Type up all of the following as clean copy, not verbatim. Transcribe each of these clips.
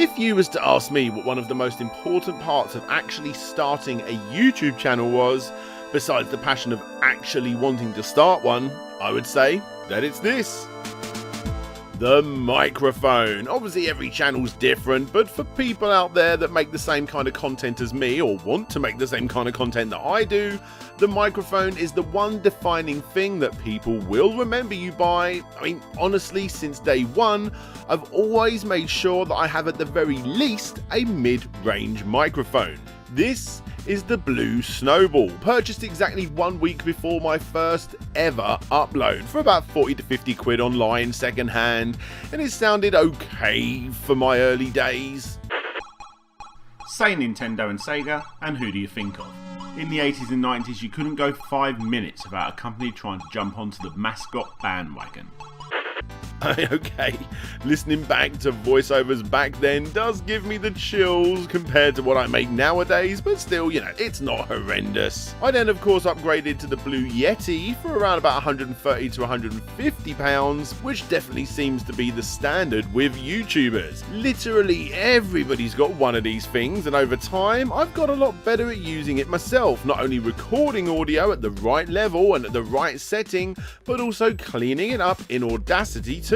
If you was to ask me what one of the most important parts of actually starting a YouTube channel was, besides the passion of actually wanting to start one, I would say that it's this. The microphone. Obviously every channel's different, but for people out there that make the same kind of content as me or want to make the same kind of content that I do, the microphone is the one defining thing that people will remember you by. I mean, honestly, since day one, I've always made sure that I have at the very least a mid-range microphone. This is the Blue Snowball, purchased exactly 1 week before my first ever upload for about 40 to 50 quid online second hand, and it sounded okay for my early days. Say Nintendo and Sega, and who do you think of? In the 80s and 90s you couldn't go 5 minutes without a company trying to jump onto the mascot bandwagon. Okay, listening back to voiceovers back then does give me the chills compared to what I make nowadays, but still, you know, it's not horrendous. I then of course upgraded to the Blue Yeti for around about 130 to 150 pounds, which definitely seems to be the standard with YouTubers. Literally everybody's got one of these things, and over time I've got a lot better at using it myself, not only recording audio at the right level and at the right setting, but also cleaning it up in Audacity too.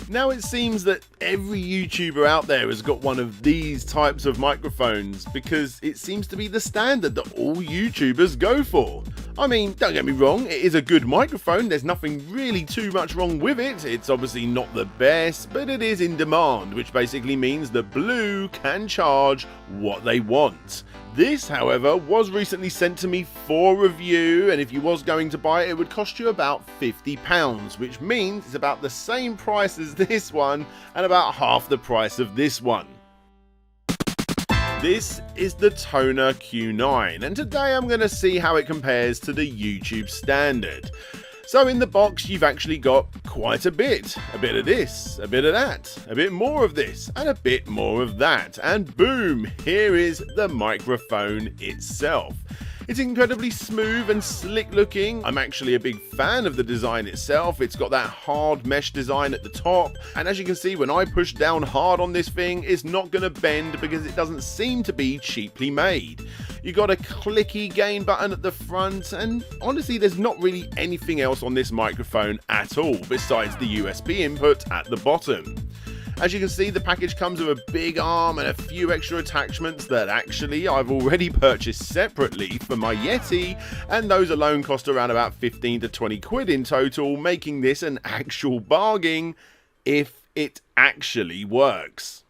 Now it seems that every YouTuber out there has got one of these types of microphones because it seems to be the standard that all YouTubers go for. I mean, don't get me wrong, it is a good microphone, there's nothing really too much wrong with it. It's obviously not the best, but it is in demand, which basically means that Blue can charge what they want. This, however, was recently sent to me for review, and if you was going to buy it, it would cost you about £50, which means it's about the same price as this one and about half the price of this one. This is the TONOR Q9, and today I'm going to see how it compares to the YouTube standard. So in the box you've actually got quite a bit of this, a bit of that, a bit more of this, and a bit more of that, and boom, here is the microphone itself. It's incredibly smooth and slick looking. I'm actually a big fan of the design itself. It's got that hard mesh design at the top, and as you can see, when I push down hard on this thing, it's not going to bend because it doesn't seem to be cheaply made. You got a clicky gain button at the front, and honestly there's not really anything else on this microphone at all besides the USB input at the bottom. As you can see, the package comes with a big arm and a few extra attachments that actually I've already purchased separately for my Yeti, and those alone cost around about 15 to 20 quid in total, making this an actual bargain if it actually works.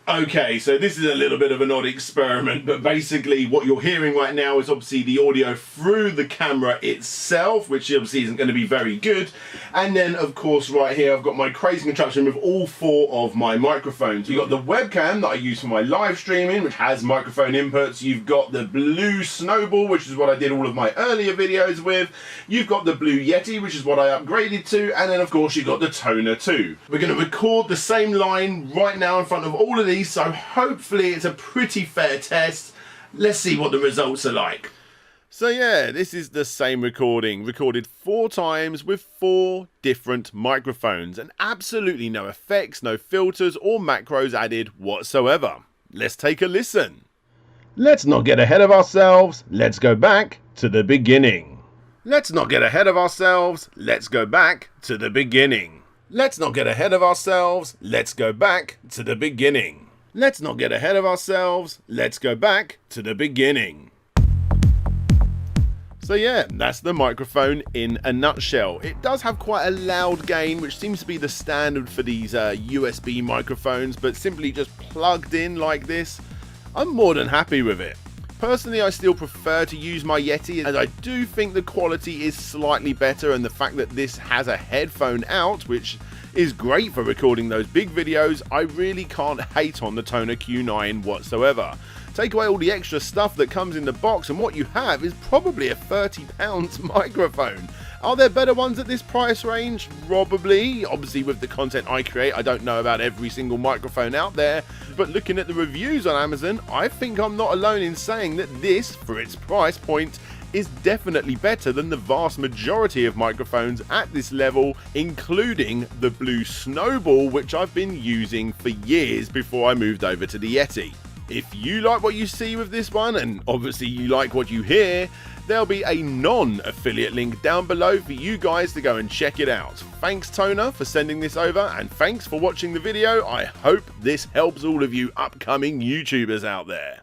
Okay, so this is a little bit of an odd experiment, but basically what you're hearing right now is obviously the audio through the camera itself, which obviously isn't going to be very good. And then of course right here I've got my crazy contraption with all 4 of my microphones. You've got the webcam that I use for my live streaming, which has microphone inputs. You've got the Blue Snowball, which is what I did all of my earlier videos with. You've got the Blue Yeti, which is what I upgraded to, and then of course you've got the TONOR 2. We're going to record the same line right now in front of all of these, so hopefully it's a pretty fair test. Let's see what the results are like. So yeah, this is the same recording, recorded 4 times with 4 different microphones, and absolutely no effects, no filters or macros added whatsoever. Let's take a listen. Let's not get ahead of ourselves, let's go back to the beginning. Let's not get ahead of ourselves, let's go back to the beginning. Let's not get ahead of ourselves, let's go back to the beginning. Let's not get ahead of ourselves, let's go back to the beginning. So yeah, that's the microphone in a nutshell. It does have quite a loud gain, which seems to be the standard for these USB microphones, but simply just plugged in like this, I'm more than happy with it. Personally, I still prefer to use my Yeti, as I do think the quality is slightly better, and the fact that this has a headphone out, which is great for recording those big videos, I really can't hate on the TONOR Q9 whatsoever. Take away all the extra stuff that comes in the box and what you have is probably a £30 microphone. Are there better ones at this price range? Probably. Obviously with the content I create, I don't know about every single microphone out there, but looking at the reviews on Amazon, I think I'm not alone in saying that this, for its price point, is definitely better than the vast majority of microphones at this level, including the Blue Snowball, which I've been using for years before I moved over to the Yeti. If you like what you see with this one, and obviously you like what you hear, there'll be a non-affiliate link down below for you guys to go and check it out. Thanks TONOR for sending this over, and thanks for watching the video. I hope this helps all of you upcoming YouTubers out there.